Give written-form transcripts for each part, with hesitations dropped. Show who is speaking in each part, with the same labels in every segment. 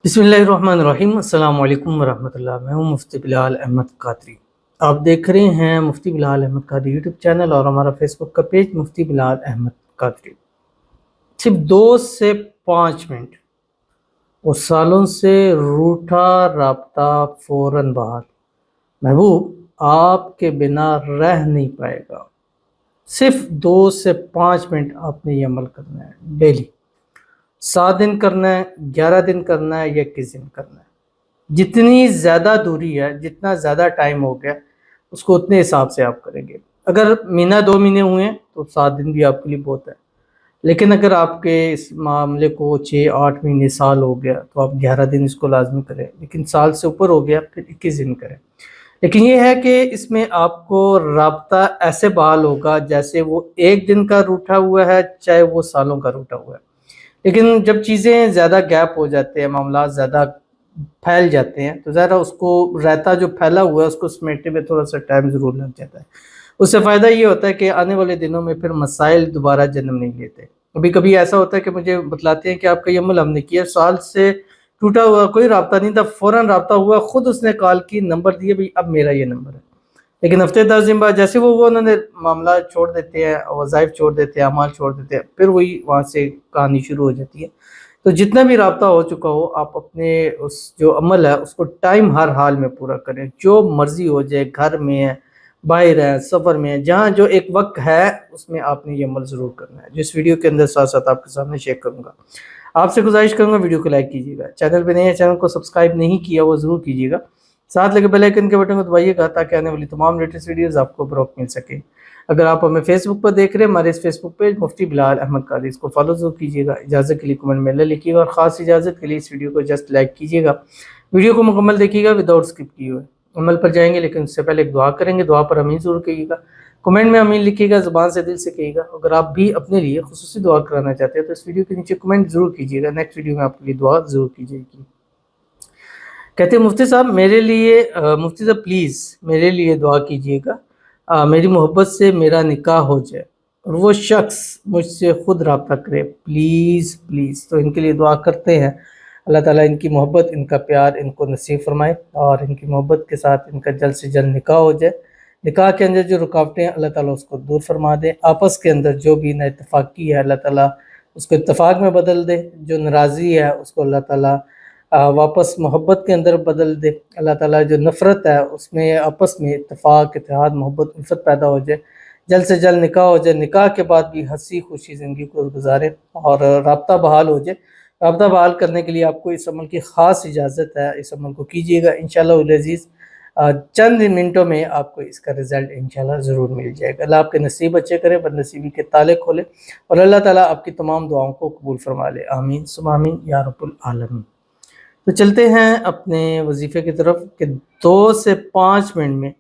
Speaker 1: बिस्मिल्लाहिर्रहमानिर्रहीम। अस्सलाम वालेकुम वरहमतुल्लाह। मैं हूं मुफ्ती बिलाल अहमद कादरी। आप देख रहे हैं मुफ्ती बिलाल अहमद कादरी यूट्यूब चैनल और हमारा फेसबुक का पेज मुफ्ती बिलाल अहमद कादरी। सिर्फ 2 से 5 मिनट, वो सालों से रूठा राब्ता फौरन बहाल। महबूब आपके बिना रह नहीं पाएगा। सिर्फ 2 से 5 मिनट आपने ये अमल करना है डेली। 7 दिन करना है, 11 दिन करना है या 21 दिन करना है। जितनी ज़्यादा दूरी है, जितना ज़्यादा टाइम हो गया, उसको उतने हिसाब से आप करेंगे। अगर महीना 2 महीने हुए हैं तो 7 दिन भी आपके लिए बहुत है। लेकिन अगर आपके इस मामले को 6-8 महीने साल हो गया तो आप 11 दिन इसको लाजमी करें। लेकिन साल से ऊपर हो गया फिर 21 दिन करें। लेकिन ये है कि इसमें आपको राब्ता ऐसे बहाल होगा जैसे वो एक दिन का रूठा हुआ है, चाहे वो सालों का रूठा हुआ है। लेकिन जब चीज़ें ज़्यादा गैप हो जाते हैं, मामला ज़्यादा फैल जाते हैं, तो ज़रा उसको रायता जो फैला हुआ है उसको समेटने में थोड़ा सा टाइम ज़रूर लग जाता है। उससे फ़ायदा ये होता है कि आने वाले दिनों में फिर मसाइल दोबारा जन्म नहीं लेते। कभी कभी ऐसा होता है कि मुझे बतलाते हैं कि आपका ये अमल हमने किया, साल से टूटा हुआ कोई राब्ता नहीं था, फ़ौरन राब्ता हुआ, खुद उसने कॉल की, नंबर दिए, भाई अब मेरा ये नंबर है। लेकिन हफ्ते 10 दिन बाद जैसे वो उन्होंने मामला छोड़ देते हैं, वज़ाइफ छोड़ देते हैं, अमाल छोड़ देते हैं, फिर वही वहाँ से कहानी शुरू हो जाती है। तो जितना भी राब्ता हो चुका हो, आप अपने उस जो अमल है उसको टाइम हर हाल में पूरा करें। जो मर्ज़ी हो जाए, घर में है, बाहर है, सफ़र में है, जहाँ जो एक वक्त है उसमें आपने ये अमल ज़रूर करना है। जिस वीडियो के अंदर साथ साथ आपके सामने शेयर करूँगा। आपसे गुजारिश करूँगा वीडियो को लाइक कीजिएगा। चैनल पे नए हैं, चैनल को सब्सक्राइब नहीं किया वो ज़रूर कीजिएगा। साथ लगे बेल आइकन के बटन को दबाइएगा ताकि आने वाली तमाम लेटेस्ट वीडियोस आपको बरवक्त मिल सके। अगर आप हमें फेसबुक पर देख रहे हैं, हमारे इस फेसबुक पेज मुफ्ती बिलाल अहमद कादरी, इसको फॉलो जरूर कीजिएगा। इजाज़त के लिए कमेंट में लिखिएगा और ख़ास इजाज़त के लिए इस वीडियो को जस्ट लाइक कीजिएगा। वीडियो को मुकम्मल देखिएगा विदाउट स्किप किए हुए। अमल पर जाएंगे लेकिन उससे पहले एक दुआ करेंगे। दुआ पर अमीन ज़रूर कहिएगा। कमेंट में अमीन लिखिएगा, ज़ुबान से दिल से कहिएगा। अगर आप भी अपने लिए खुसूसी दुआ कराना चाहते हैं तो इस वीडियो के नीचे कमेंट ज़रूर कीजिएगा। नेक्स्ट वीडियो में आपके लिए दुआ ज़रूर की जाएगी। कहते हैं मुफ्ती साहब मेरे लिए मुफ्ती साहब प्लीज़ मेरे लिए दुआ कीजिएगा, मेरी मोहब्बत से मेरा निकाह हो जाए और वो शख्स मुझसे ख़ुद रब्ता करे, प्लीज़ प्लीज़। तो इनके लिए दुआ करते हैं, अल्लाह ताला इनकी मोहब्बत, इनका प्यार इनको नसीब फरमाए और इनकी मोहब्बत के साथ इनका जल्द से जल्द निकाह हो जाए। निकाह के अंदर जो रुकावटें हैं अल्लाह ताला उसको दूर फरमा दे। आपस के अंदर जो भी नाइतफाक़ी है अल्लाह ताला उसको इत्तफाक़ में बदल दे। जो नाराज़गी है उसको अल्लाह ताला वापस मोहब्बत के अंदर बदल दे। अल्लाह ताला जो नफ़रत है उसमें आपस में इत्तेफाक, इत्तेहाद, मोहब्बत, उल्फत पैदा हो जाए। जल्द से जल्द निकाह हो जाए। निकाह के बाद भी हंसी खुशी ज़िंदगी को गुजारें और राब्ता बहाल हो जाए। राब्ता बहाल करने के लिए आपको इस अमल की ख़ास इजाज़त है, इस अमल को कीजिएगा इंशाअल्लाह अज़ीज़। चंद मिनटों में आपको इसका रिज़ल्ट इंशाअल्लाह ज़रूर मिल जाएगा। अल्लाह आपके नसीब अच्छे करे, बदनसीबी के ताले खोले और अल्लाह ताला आपकी तमाम दुआओं को कबूल फरमा ले। आमीन सुम्मा आमीन या रब्बुल आलमीन। तो चलते हैं अपने वजीफ़े की तरफ कि 2 से 5 मिनट में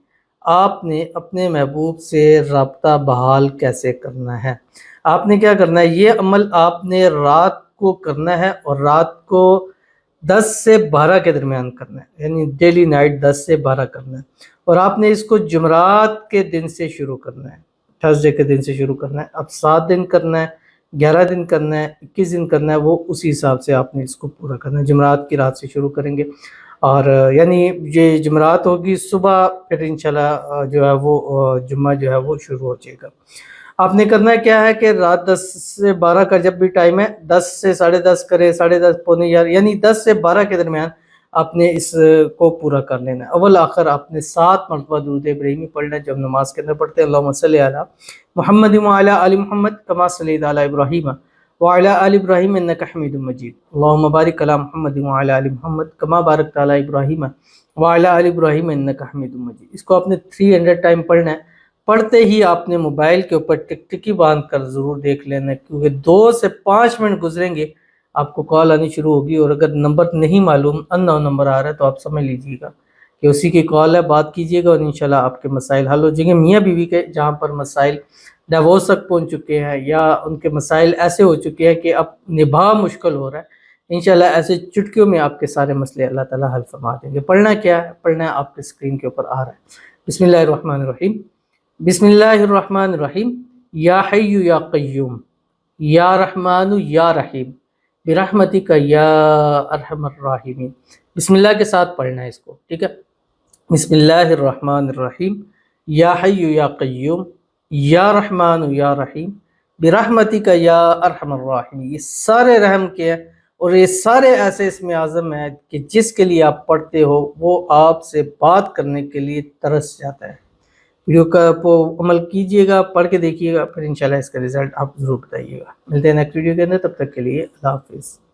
Speaker 1: आपने अपने महबूब से रब्ता बहाल कैसे करना है। आपने क्या करना है, ये अमल आपने रात को करना है और रात को 10 से 12 के दरमियान करना है, यानी डेली नाइट 10 से 12 करना है। और आपने इसको जुमरात के दिन से शुरू करना है, थर्सडे के दिन से शुरू करना है। अब 7 दिन करना है, 11 दिन करना है, 21 दिन करना है, वो उसी हिसाब से आपने इसको पूरा करना है। जुमरात की रात से शुरू करेंगे और यानी ये जुमरात होगी सुबह, फिर इंशाल्लाह जो है वो जुम्मा जो है वो शुरू हो जाएगा। आपने करना क्या है कि रात 10 से 12 का जब भी टाइम है, 10 से 10:30 करें, 10:30 पौने 11, यानी 10 से 12 के दरमियान आपने इस को पूरा कर लेना है। अव्वल आखिर आपने 7 मरतबा दुरूद इब्राहिमी पढ़ना है, जब नमाज के अंदर पढ़ते हैं अल्लाहुम्मा सल्लि अला मुहम्मद व अला आलि मुहम्मद कमा सल्लैता अला इब्राहीम व अला आलि इब्राहीम इन्नका हमीदुम मजीद। अल्लाहुम्मा बारिक अला मुहम्मद व अला आलि मुहम्मद कमा बारकता अला इब्राहीम व अला आलि इब्राहीम इन्नका हमीदुम मजीद। इसको आपने 300 टाइम पढ़ना है। पढ़ते ही आपने मोबाइल के ऊपर टिकटिकी बांध कर ज़रूर देख लेना है, क्योंकि 2 से 5 मिनट गुजरेंगे आपको कॉल आनी शुरू होगी और अगर नंबर नहीं मालूम, अननोन नंबर आ रहा है, तो आप समझ लीजिएगा कि उसी की कॉल है, बात कीजिएगा और इंशाल्लाह आपके मसाइल हल हो जाएंगे। मियाँ बीवी के जहाँ पर मसाइल डिवोर्स तक पहुँच चुके हैं या उनके मसाइल ऐसे हो चुके हैं कि अब निभा मुश्किल हो रहा है, इंशाल्लाह ऐसे चुटकियों में आपके सारे मसले अल्लाह ताला हल फरमा देंगे। पढ़ना क्या है, पढ़ना है आपके स्क्रीन के ऊपर आ रहा है, बिस्मिल्लाहिर्रहमानिर्रहीम बिस्मिल्लाहिर्रहमानिर्रहीम। या हय्यु या क़य्यूम या रहमानु या रहीम برحمتک یا ارحم الراحمین۔ بسم اللہ کے ساتھ پڑھنا ہے اس کو، ٹھیک ہے؟ بسم اللہ الرحمن الرحیم، یا حی یا قیوم، یا رحمان یا رحیم، برحمتک یا ارحم الراحمین۔ یہ سارے رحم کے ہیں، اور یہ سارے ایسے اسم اعظم ہیں کہ جس کے لیے آپ پڑھتے ہو وہ آپ سے بات کرنے کے لیے ترس جاتا ہے۔ ویڈیو کا عمل کیجئے گا، پڑھ کے دیکھیے گا، پھر انشاءاللہ اس کا رزلٹ آپ ضرور بتائیے گا۔ ملتے ہیں نیکسٹ ویڈیو کے اندر، تب تک کے لیے اللہ حافظ۔